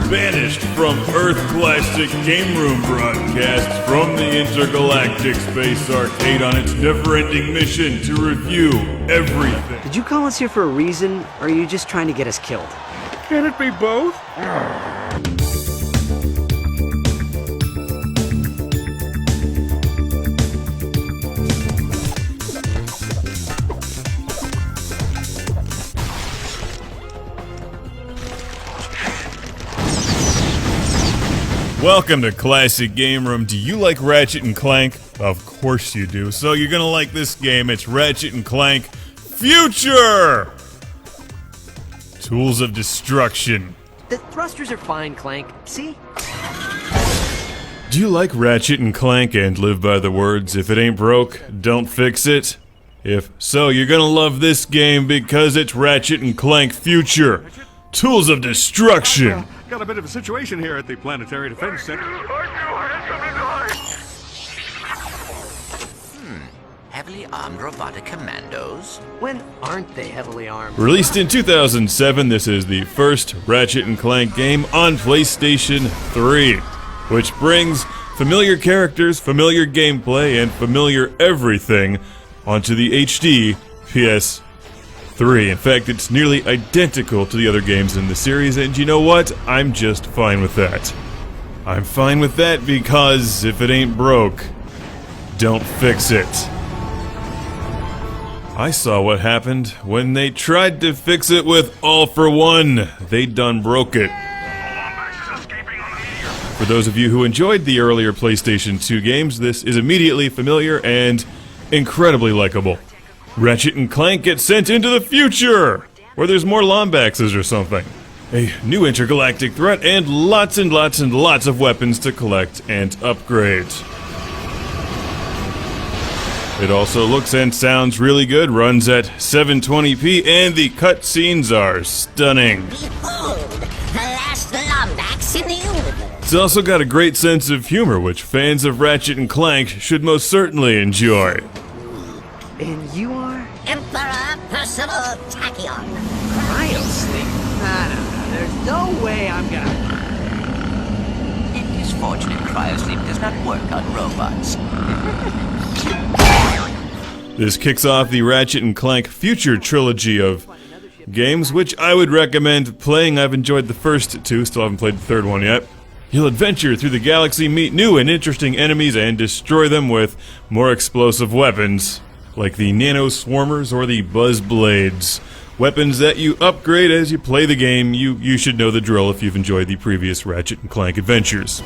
banished from Earth Classic Game Room broadcasts from the intergalactic space arcade on its never-ending mission to review everything. Did you call us here for a reason, or are you just trying to get us killed? Can it be both? Welcome to Classic Game Room. Do you like Ratchet and Clank? Of course you do. So you're gonna like this game. It's Ratchet and Clank Future! Tools of Destruction. The thrusters are fine, Clank. See? Do you like Ratchet and Clank and live by the words, if it ain't broke, don't fix it? If so, you're gonna love this game because it's Ratchet and Clank Future. Tools of Destruction. Got a bit of a situation here at the Planetary Defense Center. Heavily armed robotic commandos? When aren't they heavily armed? Released in 2007, this is the first Ratchet and Clank game on PlayStation 3, which brings familiar characters, familiar gameplay, and familiar everything onto the HD PS3. In fact, it's nearly identical to the other games in the series, and you know what? I'm just fine with that. I'm fine with that because if it ain't broke, don't fix it. I saw what happened when they tried to fix it with All for One. They done broke it. For those of you who enjoyed the earlier PlayStation 2 games, this is immediately familiar and incredibly likable. Ratchet and Clank get sent into the future, where there's more Lombaxes or something. A new intergalactic threat and lots of weapons to collect and upgrade. It also looks and sounds really good, runs at 720p, and the cutscenes are stunning. Behold, the last Lombax in the universe. It's also got a great sense of humor, which fans of Ratchet and Clank should most certainly enjoy. And you are? Emperor Percival Tachyon. Cryosleep? No. There's no way I'm gonna... It is fortunate cryosleep does not work on robots. This kicks off the Ratchet and Clank Future trilogy of games, which I would recommend playing. I've enjoyed the first two, still haven't played the third one yet. You'll adventure through the galaxy, meet new and interesting enemies, and destroy them with more explosive weapons, like the Nano Swarmers or the Buzz Blades. Weapons that you upgrade as you play the game. You should know the drill if you've enjoyed the previous Ratchet and Clank adventures.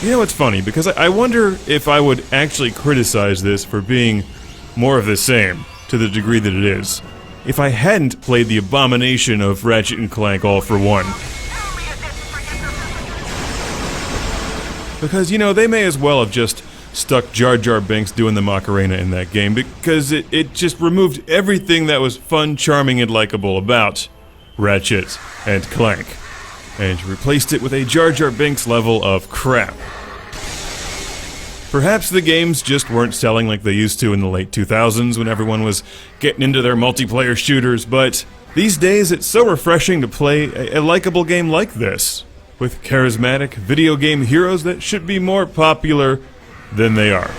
You know, it's funny, because I wonder if I would actually criticize this for being more of the same, to the degree that it is, if I hadn't played the abomination of Ratchet and Clank All for One. Because, you know, they may as well have just stuck Jar Jar Binks doing the Macarena in that game, because it just removed everything that was fun, charming, and likable about Ratchet and Clank, and replaced it with a Jar Jar Binks level of crap. Perhaps the games just weren't selling like they used to in the late 2000s when everyone was getting into their multiplayer shooters, but these days it's so refreshing to play a likable game like this, with charismatic video game heroes that should be more popular than they are.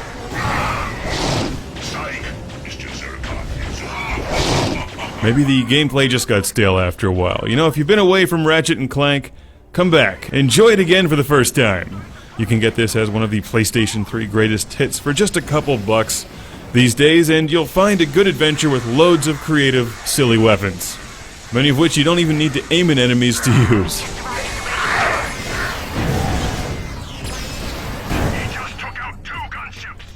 Maybe the gameplay just got stale after a while. You know, if you've been away from Ratchet and Clank, come back. Enjoy it again for the first time. You can get this as one of the PlayStation 3 greatest hits for just a couple bucks these days, and you'll find a good adventure with loads of creative, silly weapons, many of which you don't even need to aim at enemies to use.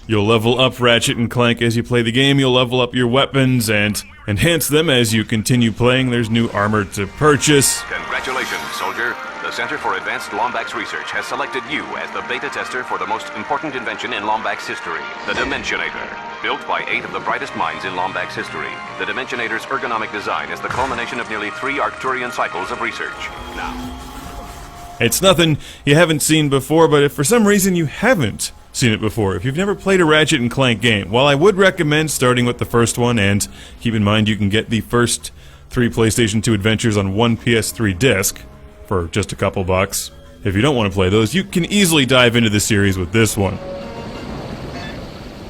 You'll level up Ratchet and Clank as you play the game. You'll level up your weapons and enhance them as you continue playing. There's new armor to purchase. Congratulations, soldier. The Center for Advanced Lombax Research has selected you as the beta tester for the most important invention in Lombax history, the Dimensionator. Built by 8 of the brightest minds in Lombax history, the Dimensionator's ergonomic design is the culmination of nearly 3 Arcturian cycles of research. Now, it's nothing you haven't seen before, but if for some reason you haven't seen it before, if you've never played a Ratchet and Clank game, while I would recommend starting with the first one, and keep in mind you can get the first 3 PlayStation 2 adventures on 1 PS3 disc for just a couple bucks. If you don't want to play those, you can easily dive into the series with this one.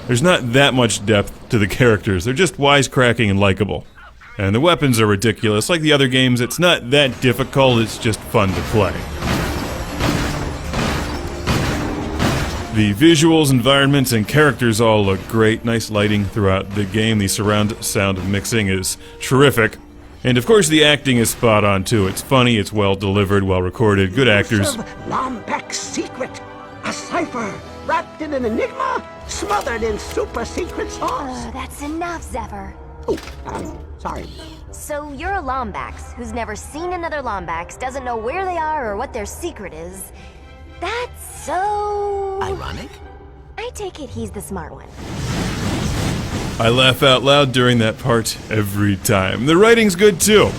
There's not that much depth to the characters, they're just wisecracking and likable. And the weapons are ridiculous. Like the other games, it's not that difficult, it's just fun to play. The visuals, environments, and characters all look great. Nice lighting throughout the game. The surround sound mixing is terrific. And of course the acting is spot on too. It's funny, it's well delivered, well recorded, good actors. Lombax's secret. A cipher wrapped in an enigma, smothered in super secret sauce. That's enough, Zephyr. Oh, sorry. So you're a Lombax who's never seen another Lombax, doesn't know where they are or what their secret is. That's so... Ironic? I take it he's the smart one. I laugh out loud during that part every time. The writing's good too.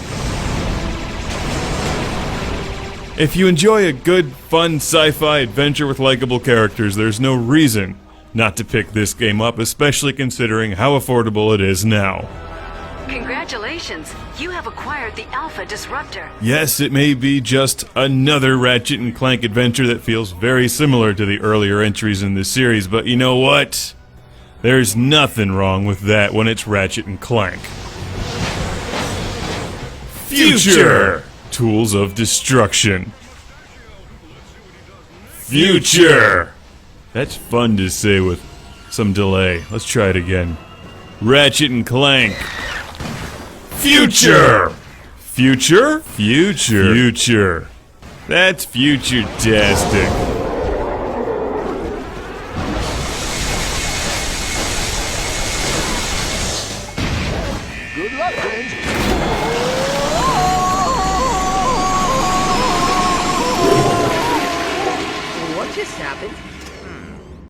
If you enjoy a good, fun sci-fi adventure with likable characters, there's no reason not to pick this game up, especially considering how affordable it is now. Congratulations! You have acquired the Alpha Disruptor. Yes, it may be just another Ratchet and Clank adventure that feels very similar to the earlier entries in the series, but you know what? There's nothing wrong with that when it's Ratchet and Clank. Future! Tools of Destruction. Future! That's fun to say with some delay. Let's try it again. Ratchet and Clank. Future! Future? Future. Future. That's future-tastic. Good luck, friends. What just happened?